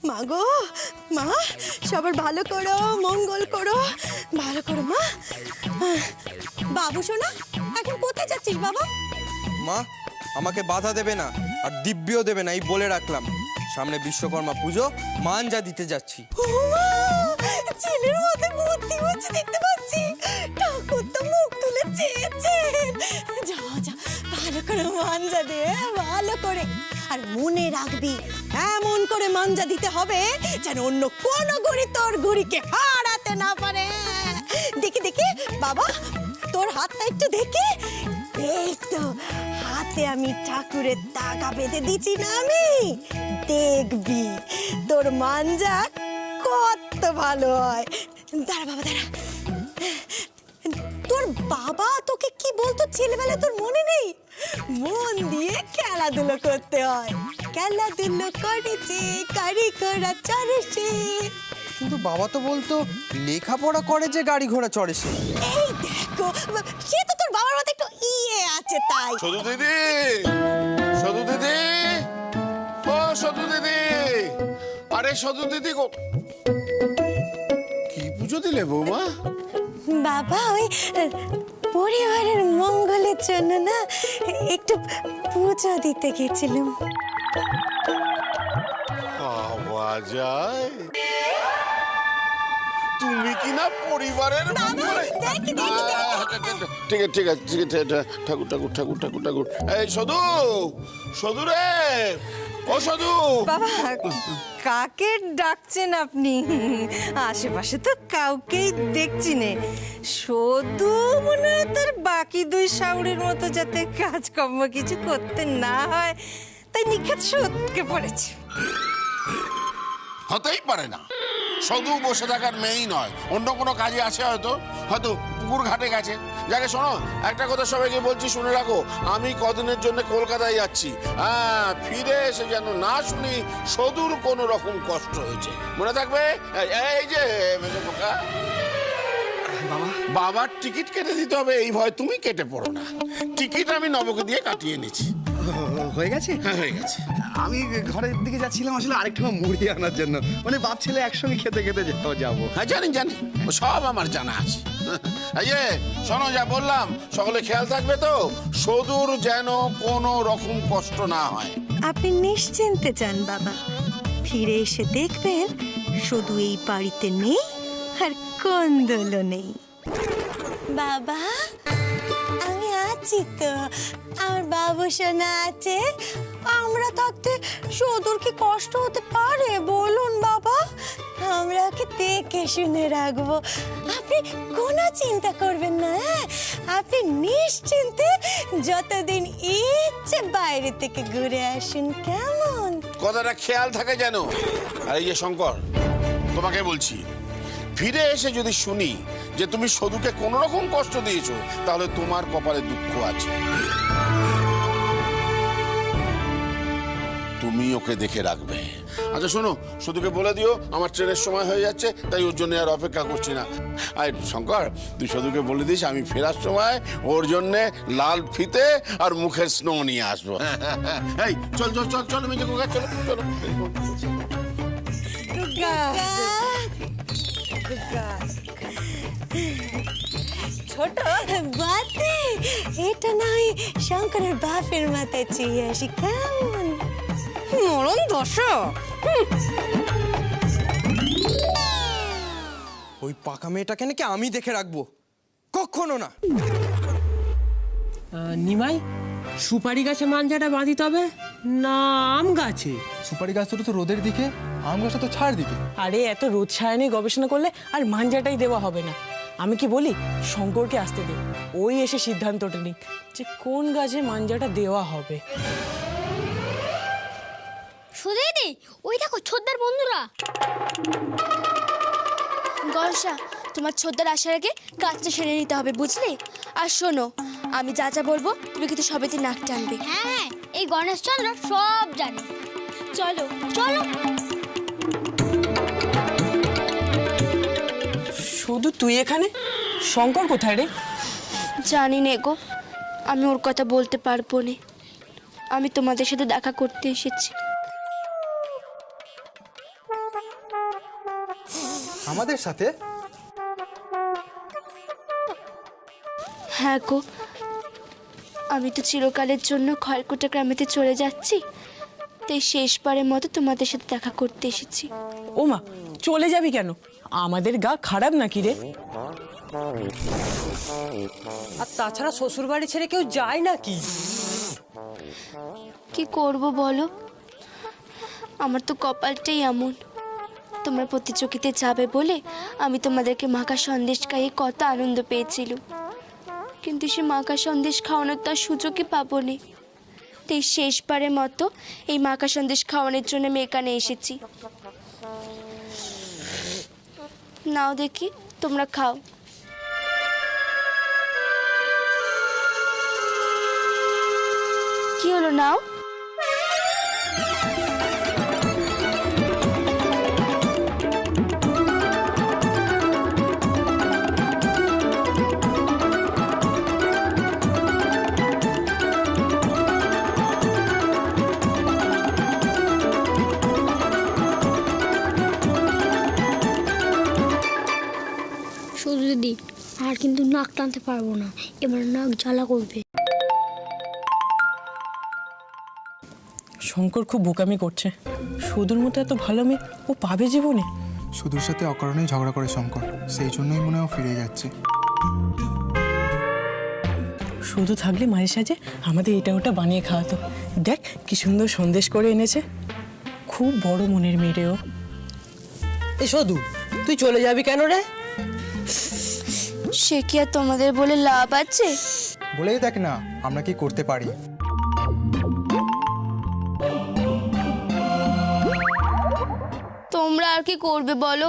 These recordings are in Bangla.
মা গো মা, সবার ভালো করো, মঙ্গল করো, ভালো করো মা। বাবু সোনা, এখন কোথায় যাচ্ছিস বাবা? মা, আমাকে বাধা দেবে না আর দিব্যও দেবে না, এই বলে রাখলাম। সামনে বিশ্বকর্মা পুজো, মানজা দিতে যাচ্ছি। ছেলের মধ্যে বুদ্ধি হচ্ছে দেখতে পাচ্ছি। ঠাকুর তো মুখ তুলে চেয়েছেন। যা যা, ভালো করে মানজা দে, ভালো করে। আর মনে রাখবি, এমন করে মানজা দিতে হবে যেন অন্য কোনো ঘুড়ি তোর ঘুড়িকে হারাতে না পারে। দেখি দেখি বাবা, তোর হাতটা একটু দেখি। এই তো হাতে আমি ঠাকুরের তাগা বেঁধে দিচ্ছি না আমি। দেখবি তোর মানজা কত ভালো হয়। দাঁড়া বাবা দাঁড়া। তোর বাবা তোকে কি বলতো ছেলেবেলায়, তোর মনে নেই? মন দিয়ে খেলাধুলো করতে হয়। খেলাধুলো করেছে কারিগররা চড়েছে। কিন্তু বাবা তো বলতো লেখাপড়া করে যে গাড়ি ঘোড়া চড়ে সে। এই দেখো, সে তো তোর বাবার মতো একটু ইয়ে আছে তাই। সদু দিদি, সদু দিদি, ও সদু দিদি, আরে সদু দিদি গো, কি পুজো দিলে বৌমা? বাবা ওই পরিবারের মঙ্গলের জন্য না একটু পুজো দিতে গেছিলাম। পাওয়া যায়, তুমি কি না পরিবারের মঙ্গলে? ঠিক আছে ঠিক আছে ঠিক আছে, ঠাকুর ঠাকুর ঠাকুর ঠাকুর ঠাকুর। এই সদু, সদু রে, ও সদু। বাবা, কাকে ডাকছেন আপনি? আশেপাশে তো কাউকেই দেখছি নে। শুধু মনে হয় তার বাকি দুই শাউরির মতো যাতে কাজকর্ম কিছু করতে না হয়, তাই নিখাত সৎকে পড়েছে। হতেই পারে না, শুধু বসে থাকার মেয়েই নয়, অন্য কোনো কাজে আছে হয়তো, হয়তো পুকুর ঘাটে গেছে। যাকে শোনো, একটা কথা সবাইকে বলছি, শুনে রাখো, আমি কদিনের জন্য কলকাতায় যাচ্ছি। হ্যাঁ, ফিরে এসে যেন না শুনি সদুর কোনো রকম কষ্ট হয়েছে, মনে থাকবে। এই যে মেজো খোকা, বাবার টিকিট কেটে দিতে হবে, এই ভয় তুমি কেটে পড়ো না। টিকিট আমি নবকে দিয়ে কাটিয়ে এনেছি। হয়ে গেছে? হ্যাঁ, হয়ে গেছে। আমি ঘরের দিকে যাচ্ছিলাম আসলে আরেকটু মুড়ি আনার জন্য, মানে বাপ ছেলে একসঙ্গে খেতে খেতে যাবো। হ্যাঁ জানি জানি, সব আমার জানা আছে। এই যে শোনো, যা বললাম সকলে খেয়াল থাকবে তো, সদুর যেন কোনো রকম কষ্ট না হয়। আপনি নিশ্চিন্তে যান বাবা, ফিরে এসে দেখবেন শুধু এই বাড়িতে নেই আর কোন্দলও নেই। বাবা আমি আছি তো, আমার বাবু সোনা আছে। আমরা থাকতে সদুর কি কষ্ট হতে পারে বলুন বাবা? আমরা ওকে দেখে শুনে রাখবো, আপনি কোনো চিন্তা করবেন না। আপনি নিশ্চিন্তে যতদিন ইচ্ছে বাইরে থেকে ঘুরে আসুন, কেমন? কথাটা খেয়াল থাকে যেন। আর এই যে শঙ্কর, তোমাকে বলছি, ফিরে এসে যদি শুনি যে তুমি সদুকে কোনো রকম কষ্ট দিয়েছো, তাহলে তোমার কপালে দুঃখ আছে। তুমি ওকে দেখে রাখবে। আচ্ছা শোনো, সদুকে বলে দিও আমার ট্রেনের সময় হয়ে যাচ্ছে, তাই ওর জন্য আর অপেক্ষা করছি না। আর শঙ্কর, তুই সদুকে বলে দিস আমি ফেরার সময় ওর জন্যে লাল ফিতে আর মুখের স্নো নিয়ে আসবো। এই চল চল চল চল, মেজে কোকা, চলো চলো। ছোট বাতে, এটা নয় শঙ্করের বাপের মাথায় চেয়ে আসি, কেমন? মরণ দশা। ওই পাকা মেয়েটাকে নাকি আমি দেখে রাখবো, কখনো না। নিমাই, সুপারি গাছে মাঞ্জাটা বাঁধিতে হবে না আম গাছে? সুপারি গাছটা তো রোদের দিকে, আম গাছটা তো ছাড় দিকে। আরে এত রোদ ছায়া নিয়ে গবেষণা করলে আর মাঞ্জাটাই দেওয়া হবে না। আমি কি বলি, শঙ্করকে আসতে দে, ওই এসে সিদ্ধান্তটা নিক যে কোন গাছে মাঞ্জাটা দেওয়া হবে। সুদিদি, ওই দেখো ছোটদার বন্ধুরা। গলসা, তোমার ছোটদার আসার আগে কাজটা সেরে নিতে হবে, বুঝলি? আর শোনো, আমি যা যা বলবো তুমি কিন্তু সবেতে নাক টানবে। হ্যাঁ হ্যাঁ, এই গণেশচন্দ্র সব জানে। চলো চলো। শুধু তুই এখানে, শঙ্কর কোথায় রে? জানি নে গো, আমি ওর কথা বলতে পারবো না। আমি তোমাদের সাথে দেখা করতে এসেছি। আমাদের সাথে? হ্যাঁ গো, আমি তো চিরকালের জন্য খড়কুটা গ্রামেতে চলে যাচ্ছি, তাই শেষবারের মতো তোমাদের সাথে দেখা করতে এসেছি। ও মা, চলে যাবি কেন? আমাদের গা খারাপ নাকি রে? আর তাছাড়া শ্বশুর বাড়ি ছেড়ে কেউ যায় নাকি? কি করব বলো, আমার তো কপালটাই এমন। তোমরা প্রতিযোগিতায় যাবে বলে আমি তোমাদেরকে মাখা সন্দেশ খাইয়ে কত আনন্দ পেয়েছিলাম, কিন্তু সে মাখা সন্দেশ খাওয়ানোর তো আর সুযোগই পাবো না। তাই শেষবারের মতো এই মাখা সন্দেশ খাওয়ানোর জন্য আমি এখানে এসেছি। নাও দেখি, তোমরা খাও। কি হলো, নাও। শুধু দিদি, আর কিন্তু নাক টানতে পারবো না, এবার নাক জ্বালা করবে। শঙ্কর খুব বোকামি করছে। সুদূর মতো এত ভালো মেয়ে ও পাবে জীবনে? সুদূর সাথে অকারণেই ঝগড়া করে শঙ্কর, সেই জন্যই মনে হয় ও ফিরে যাচ্ছে। শুধু থাকলে মাঝে সাঝে আমাদের এটা ওটা বানিয়ে খাওয়াতো। দেখ কি সুন্দর সন্দেশ করে এনেছে। খুব বড় মনের মেয়ে রে ও। এই শুধু তুই চলে যাবি কেন রে? সে কি আর তোমাদের বলে লাভ আছে? বলেই দেখ না আমরা কি করতে পারি। তোমরা আর কি করবে বলো?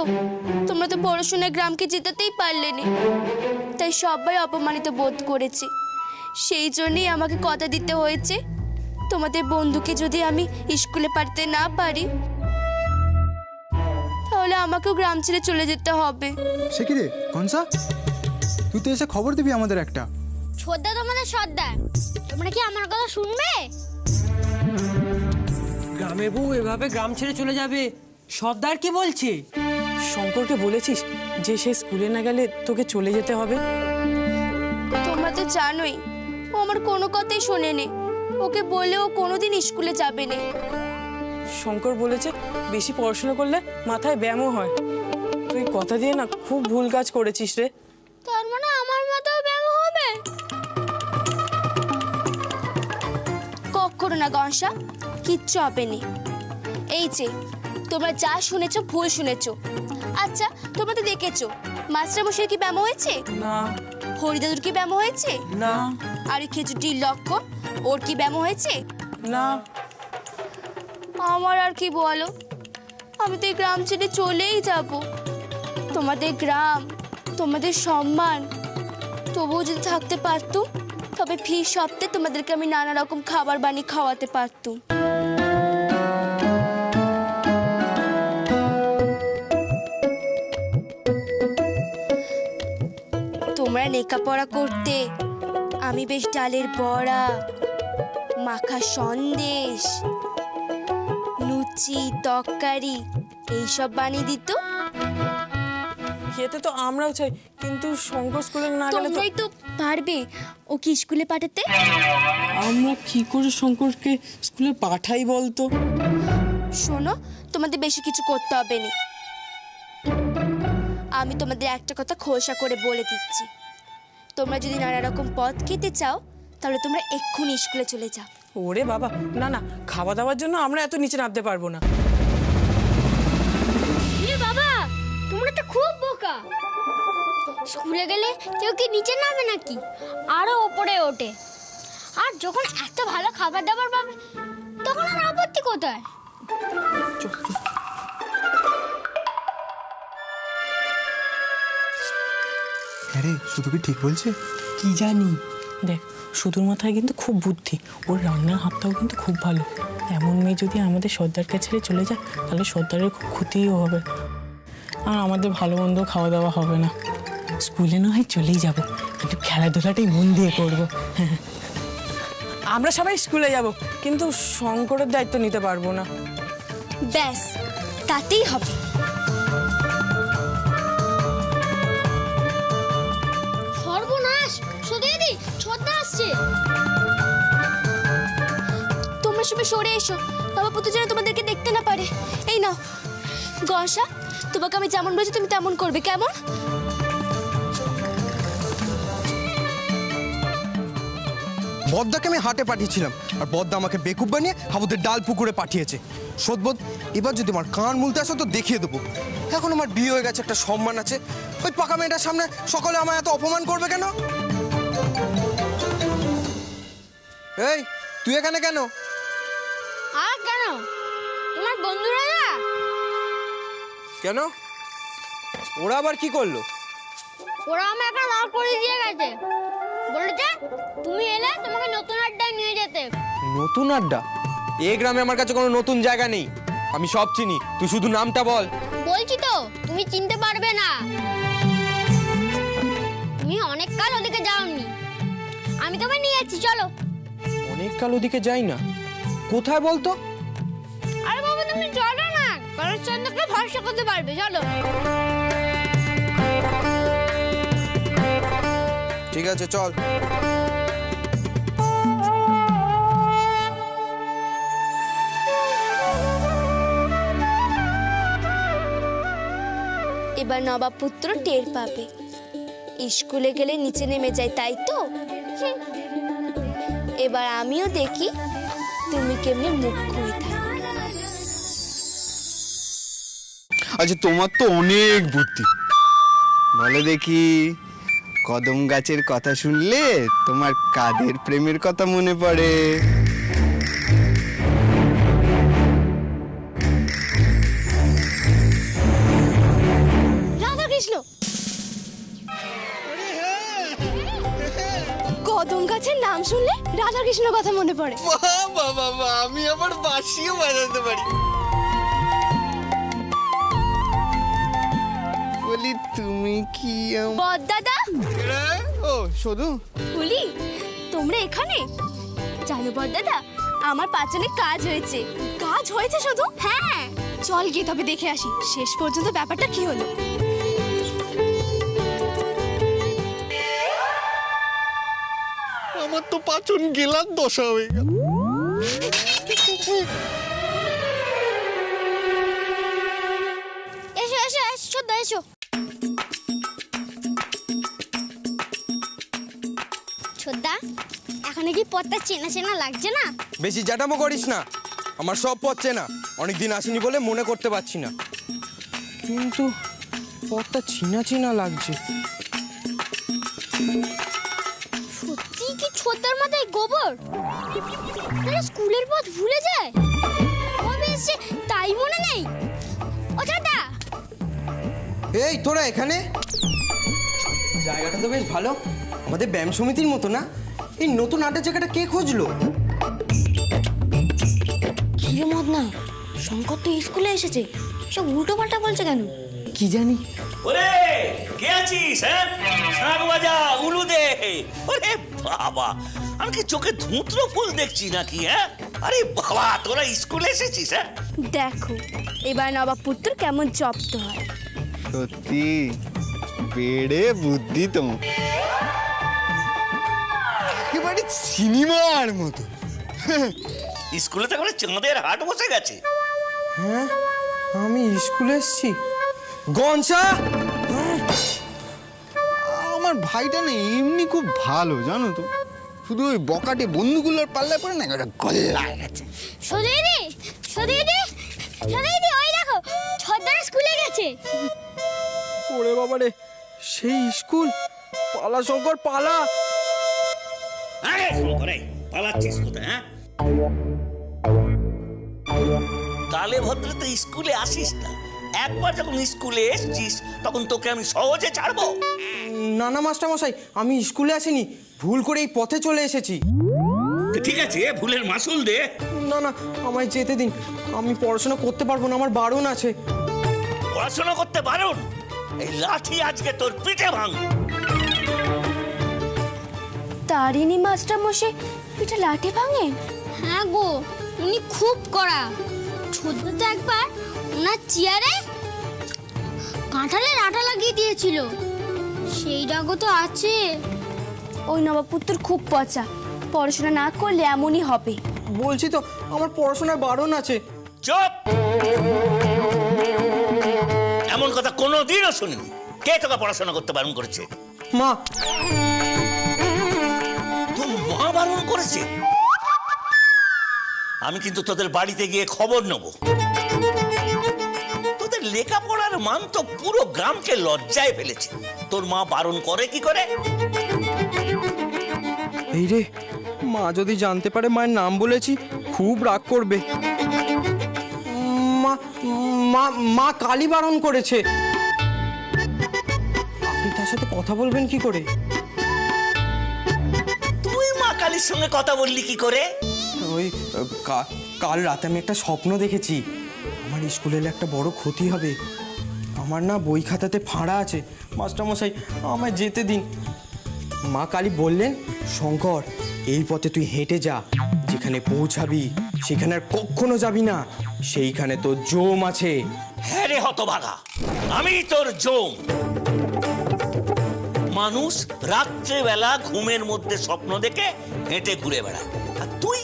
তোমরা তো পড়াশোনায় গ্রামকে জেতাতেই পারলে না, তাই সবাই অপমানিত বোধ করেছে। সেই জন্যই আমাকে কথা দিতে হয়েছে, তোমাদের বন্ধুকে যদি আমি স্কুলে পাঠাতে না পারি তাহলে আমাকেও গ্রাম ছেড়ে চলে যেতে হবে। সে কি রে কনসা, তুই তো এসে খবর দিবি আমাদের একটা। সর্দার তোমাদের সর্দার, তোমরা কি আমার কথা শুনবে? গ্রামের বউ এভাবে গ্রাম ছেড়ে চলে যাবে? সর্দার কি বলছে? শঙ্করকে বলেছিস যে সে স্কুলে না গেলে তোকে চলে যেতে হবে? তোমরা তো জানোই ও আমার কোনো কথাই শোনেনি। ওকে বলে ও কোনোদিন স্কুলে যাবে না। শঙ্কর বলেছে বেশি পড়াশোনা করলে মাথায় ব্যায়ামও হয়। তুই কথা দিয়ে না খুব ভুল কাজ করেছিস রে। তার মানে আমার মাথাও ব্যায়াম হবে? কখনো না গনসা, কিচ্ছু হবে না। এই যে তোমরা যা শুনেছো ভুল শুনেছো। আচ্ছা, তোমরা তো দেখেছো মাস্টারমশাইয়ের কি ব্যায়াম হয়েছে? না। হরিদাদুর কি ব্যায়াম হয়েছে? না। আর খেজুরটির লক্ষণ, ওর কি ব্যায়াম হয়েছে? না। আমার আর কি বলো, আমি তো এই গ্রাম ছেড়ে চলেই যাব। তোমাদের গ্রাম, তোমাদের সম্মান, তবুও যদি থাকতে পারতুম তবে ফি সপ্তাহে তোমাদেরকে আমি নানা রকম খাবার বানিয়ে খাওয়াতে পারতুম। তোমরা লেখাপড়া করতে, আমি বেশ ডালের বড়া, মাখা সন্দেশ, লুচি, তরকারি এইসব বানিয়ে দিত। খেতে তো আমরাও চাই, কিন্তু শঙ্কর স্কুলে না গেলে তো। তোমরাই তো পারবে ও কি স্কুলে পাঠাতে। আমরা কি করে শঙ্করকে স্কুলে পাঠাই বলতো? শোনো, তোমাদের বেশি কিছু করতে হবে না। আমি তোমাদের একটা কথা খোলসা করে বলে দিচ্ছি, তোমরা যদি নানা রকম পদ খেতে চাও তাহলে তোমরা এক্ষুনি স্কুলে চলে যাও। ওরে বাবা, না না, খাওয়া দাওয়ার জন্য আমরা এত নিচে নামতে পারবো না। বাবা, তোমরা তো খুব বোকা। স্কুলে গেলে কেউ কি নিচে নামে নাকি? আরো ওপরে ওঠে। আর যখন এত ভালো খাবার দাবার পাবে তখন আর আপত্তি কোথায়? আরে শুধু কি ঠিক বলছে? কি জানি। দেখ, সুদূর মাথায় কিন্তু খুব বুদ্ধি, ওর রান্নার হাতটাও কিন্তু খুব ভালো। এমন মেয়ে যদি আমাদের সর্দারকে ছেড়ে চলে যায় তাহলে সর্দারের খুব ক্ষতিও হবে, আর আমাদের ভালো মন্দ খাওয়া দাওয়া হবে না। স্কুলে না হয় চলেই যাব, কিন্তু খেলাধুলাটাই মন দিয়ে করবো। আমরা সবাই স্কুলে যাব, কিন্তু শঙ্করের দায়িত্ব নিতে পারবো না। ব্যাস, তাতেই হবে। তোমরা সবাই সরে এসো, নবাবপুত্র যেন তোমাদেরকে দেখতে না পারে। এই নাও গসা, তোমাকে আমি যেমন বলেছি তুমি তেমন করবে, কেমন? বদ্দাকে আমি হাটে পাঠিয়েছিলাম আর বদ্দা আমাকে বেকুব বানিয়ে হাবুদের ডাল পুকুরে পাঠিয়েছে। সদবোধ, এবার যদি আমার কান মুলতে আসো তো দেখিয়ে দেবো। এখন আমার বিয়ে হয়ে গেছে, একটা সম্মান আছে। ওই পাকা মেয়েটার সামনে সকলে আমায় এত অপমান করবে কেন? এই তুই এখানে কেন? আর কেন, তোমার বন্ধুরা না কেন? ওরা আবার কি করলো? ওরা আমাকে দাঁড় করে দিয়ে গেছে, বলেছে তুমি এলে তোমাকে নতুন আড্ডায় নিয়ে যেতে। নতুন আড্ডা? এই গ্রামে আমার কাছে কোনো নতুন জায়গা নেই, আমি সব চিনি। তুই শুধু নামটা বল। বলছি তো, তুমি চিনতে পারবে না। তুমি অনেক কাল ওদিকে যাওনি, আমি তোমায় নিয়ে যাচ্ছি, চলো। অনেক কাল ওদিকে যাই না, কোথায় বলতো? আরে বাবা তুমি চলো না, কারোর চন্দ্রকে ভরসা করতে পারবে, চলো। ঠিক আছে চল। এবার নবাবপুত্র টের পাবে, স্কুলে গেলে নিচে নেমে যায়, তাই তো? এবার আমিও দেখি তুমি কেমনে মুখ খুলে থাকো। আচ্ছা, তোমার তো অনেক বুদ্ধি। বলো দেখি, কদম গাছের কথা শুনলে তোমার কাদের প্রেমের কথা মনে পড়ে? রাধা কৃষ্ণ। কদম গাছের নাম শুনলে রাধা কৃষ্ণর কথা মনে পড়ে। বাবা, আমি আবার বাঁশিও বাজাতে পারি। বলি তুমি কি বদ্দাদা। ও শুধু বলি তোমরা এখানে? জানো বদ্দাদা, আমার পাচনে কাজ হয়েছে। কাজ হয়েছে শুধু? হ্যাঁ, চল গিয়ে তবে দেখে আসি শেষ পর্যন্ত ব্যাপারটা কি হলো। আমার তো পাচন গেলার দশা হয়ে গেল। এসো এসো এসো, ছোদ্দা এসো। ছোদ্দা, এখন কি পথটা চেনা চেনা লাগছে না? বেশি জ্যাঠামো করিস না, আমার সব পথ চেনা। অনেকদিন আসিনি বলে মনে করতে পারছি না, কিন্তু পথটা চিনা চিনা লাগছে। সত্যি কি ছোদ্দার মাথায় গোবর? তাহলে স্কুলের পথ ভুলে যায়, কবে এসে তাই মনে নেই। ও ছোদ্দা, এই তোরা এখানে? জায়গাটা তো বেশ ভালো, আমাদের ব্যায়াম সমিতির মতো না? এই নতুন আড্ডার জায়গাটা কে খুঁজলো? কিরে মদনা, শঙ্কর তো স্কুলে এসেছে, সব উল্টো পাল্টা বলছে কেন? কি জানি। ওরে কে আছিস? হ্যাঁ, শাঁখ বাজা, উলু দে। ওরে বাবা, আমি কি চোখে ধুঁতলো ফুল দেখছি নাকি? হ্যাঁ, আরে বাবা, তোরা স্কুলে এসেছিস? হ্যাঁ, দেখো এবার নবাবপুত্র কেমন জব্দ হয়। সত্যি বেড়ে বুদ্ধি তোমার, একেবারে সিনেমার মতো। স্কুলে তো এখন চাঁদের হাট বসে গেছে। হ্যাঁ, আমি স্কুলে এসেছি। গনসা, আমার ভাইটা না এমনি খুব ভালো, জানো তো। শুধু ওই বকাটে বন্ধুগুলোর পাল্লায় পড়ে না, একটা গল্লা গেছে। সদিদি সদিদি সদিদি, ওই দেখো ছোদ্দারা স্কুলে গেছে। ওরে বাবা রে, সেই স্কুল! পালা শঙ্কর পালা। আরে শঙ্কর, এই পালাচ্ছিস কোথায়? হ্যাঁ, কালে ভদ্রে তো স্কুলে আসিস না। একবার যখন স্কুলে এসেছিস তখন তোকে আমি সহজে ছাড়বো? না না মাস্টারমশাই, আমি স্কুলে আসিনি, ভুল করে এই পথে চলে এসেছি। ঠিক আছে, ভুলের মাসুল দে। না না, আমায় যেতে দিন, আমি পড়াশোনা করতে পারবো না, আমার বারণ আছে। পড়াশোনা করতে বারণ? এই লাঠি আজকে তোর পিঠে ভাঙ। তারিণী মাস্টার মশাই পিঠে লাঠি ভাঙে? হ্যাঁ গো, উনি খুব কড়া। ছোদ্দা তো একবার ওনার চেয়ারে কাঁঠালের আঠা লাগিয়ে দিয়েছিল, সেই রাগও তো আছে। ওই নবাবপুত্র খুব পচা, পড়াশোনা না করলে এমনই হবে। বলছি তো আমার পড়াশোনার বারণ আছে। চুপ! এমন কথা কোনোদিনও শুনিনি। কে তোকে পড়াশোনা করতে বারণ করেছে? মা। তোর মা বারণ করেছে? আমি কিন্তু তোদের বাড়িতে গিয়ে খবর নেব। তোদের লেখাপড়ার মান তো পুরো গ্রামকে লজ্জায় ফেলেছে। তোর মা বারণ করে কি করে? এই রে, মা যদি জানতে পারে মায়ের নাম বলেছি খুব রাগ করবে। মা মা মা কালী বারণ করেছে। আপনি তার সাথে কথা বলবেন কি করে? তুই মা কালীর সঙ্গে কথা বললি কি করে? ওই কাল রাতে আমি একটা স্বপ্ন দেখেছি। আমার স্কুলে একটা বড় ক্ষতি হবে। আমার না বই খাতাতে ফাঁড়া আছে। মাস্টারমশাই আমায় যেতে দিন। মা কালী বললেন, শঙ্কর এই পথে তুই হেঁটে যা, যেখানে পৌঁছাবি সেখানে আর কখনো যাবি না, সেইখানে তোর জম আছে। হ্যাঁ রে হতভাগা, আমি তোর জম। মানুষ রাত্রেবেলা ঘুমের মধ্যে স্বপ্ন দেখে হেঁটে ঘুরে বেড়ায়, আর তুই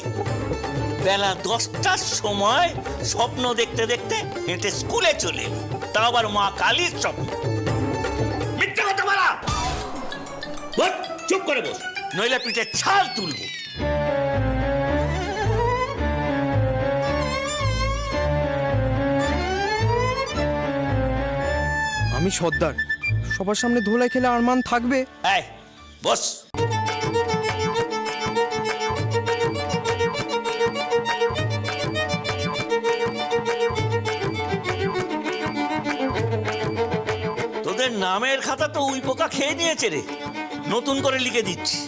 বেলা 10টার সময় স্বপ্ন দেখতে দেখতে হেঁটে স্কুলে চলে এলি, তা আবার মা কালীর স্বপ্ন। মিথ্যে কথা বলা! চুপ করে বস, নইলে পিঠে ছাল তুলবো। আমি সর্দার, সবার সামনে ধোলাই খেলে আর মান থাকবে? এই বস। তোদের নামের খাতা তো উই পোকা খেয়ে নিয়েছে রে, নতুন করে লিখে দিচ্ছি।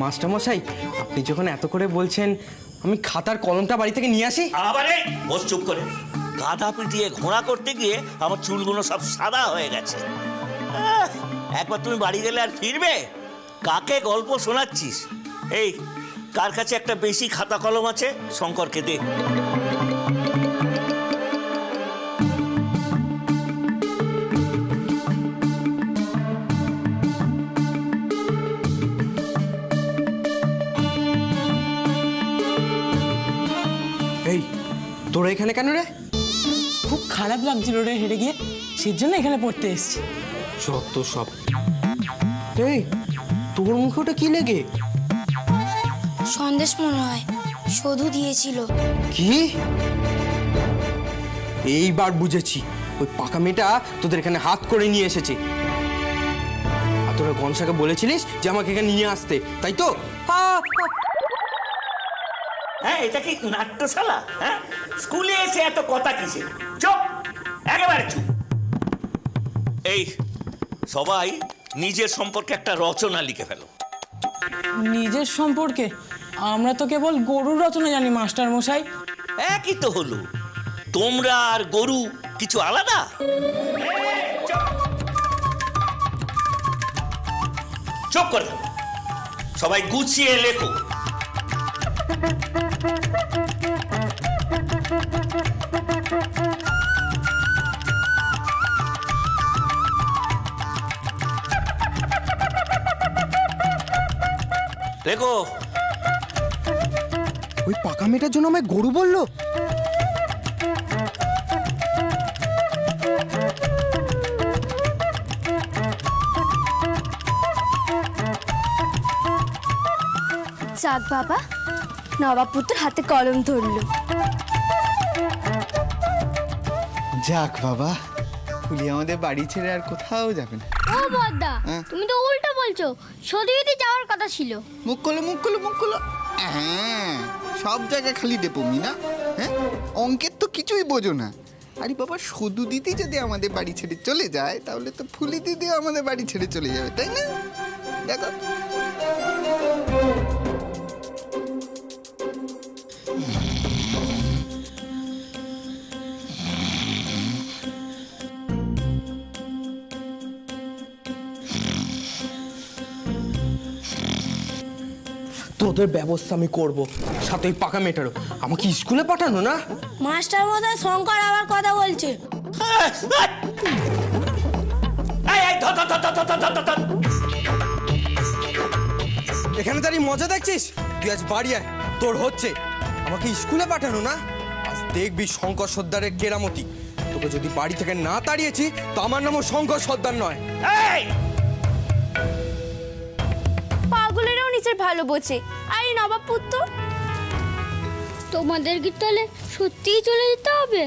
মাস্টারমশাই আপনি যখন এত করে বলছেন, আমি খাতার কলমটা বাড়ি থেকে নিয়ে আসি। আবারে বস চুপ করে। গাধা পিটিয়ে ঘোড়া করতে গিয়ে আমার চুলগুলো সব সাদা হয়ে গেছে। একবার তুমি বাড়ি গেলে আর ফিরবে? কাকে গল্প শোনাচ্ছিস? এই কার কাছে একটা বেশি খাতা কলম আছে শঙ্করকে দে। এই তোরা এখানে কেন রে? খুব খারাপ লাগছিল রে হেঁটে গিয়ে, সেই জন্য এখানে পড়তে এসেছি। যত সব। এই তোর মুখে ওটা কি লেগে? সন্দেশ মনে হয়, শুধু দিয়েছিল। কি? এইবার বুঝেছি, ওই পাকা মেয়েটা তোদের এখানে হাত করে নিয়ে এসেছে। আর তোরা গনসাকে বলেছিলিস যে আমাকে এখানে নিয়ে আসতে, তাই তো? হ্যাঁ, এটা কি নাট্যশালা? হ্যাঁ, স্কুলে এসে এত কথা কিসে? চুপ, একেবারে চুপ। এই সবাই নিজের সম্পর্কে একটা রচনা লিখে ফেলো। নিজের সম্পর্কে? আমরা তো কেবল গরুর রচনা জানি মাস্টার মশাই। একই তো হলো, তোমরা আর গরু কিছু আলাদা? চুপ করে সবাই গুছিয়ে লেখো। দেখো, ওই পাকা মেয়েটার জন্য আমায় গরু বললো? যাক বাবা, নবাবপুত্র হাতে কলম ধরলো। যাক বাবা, ফুলি আমাদের বাড়ি ছেড়ে আর কোথাও যাবে না। ও বদ্দা, তুমি তো উল্টো বলছো। সদিতে যাওয়ার কথা ছিল। মুখ খোলো, মুখ খোলো, মুখ খোলো। হ্যাঁ, সব জায়গায় খালি ডেপমি না। হ্যাঁ, অঙ্কের তো কিছুই বোঝো না। আরে বাবা, সদু দিদি যদি আমাদের বাড়ি ছেড়ে চলে যায়, তাহলে তো ফুলি দিদিও আমাদের বাড়ি ছেড়ে চলে যাবে, তাই না? দেখো, তোদের ব্যবস্থা আমি করব, সাথে ওই পাকা মেয়েটারও। আমাকে স্কুলে পাঠানো না? মাস্টার মশাই, শঙ্কর আবার কথা বলছে। এখানে দাঁড়িয়ে মজা দেখছিস? তুই আজ বাড়ি আয়, তোর হচ্ছে। আমাকে স্কুলে পাঠানো না, আজ দেখবি শঙ্কর সর্দারের কেরামতি। তোকে যদি বাড়ি থেকে না তাড়িয়েছি তো আমার নামও শঙ্কর সর্দার নয়। এই! পাগলেরাও নিজের ভালো বোঝে, আরে নবাব পুত্র। তোমাদের কি তাহলে সত্যিই চলে যেতে হবে?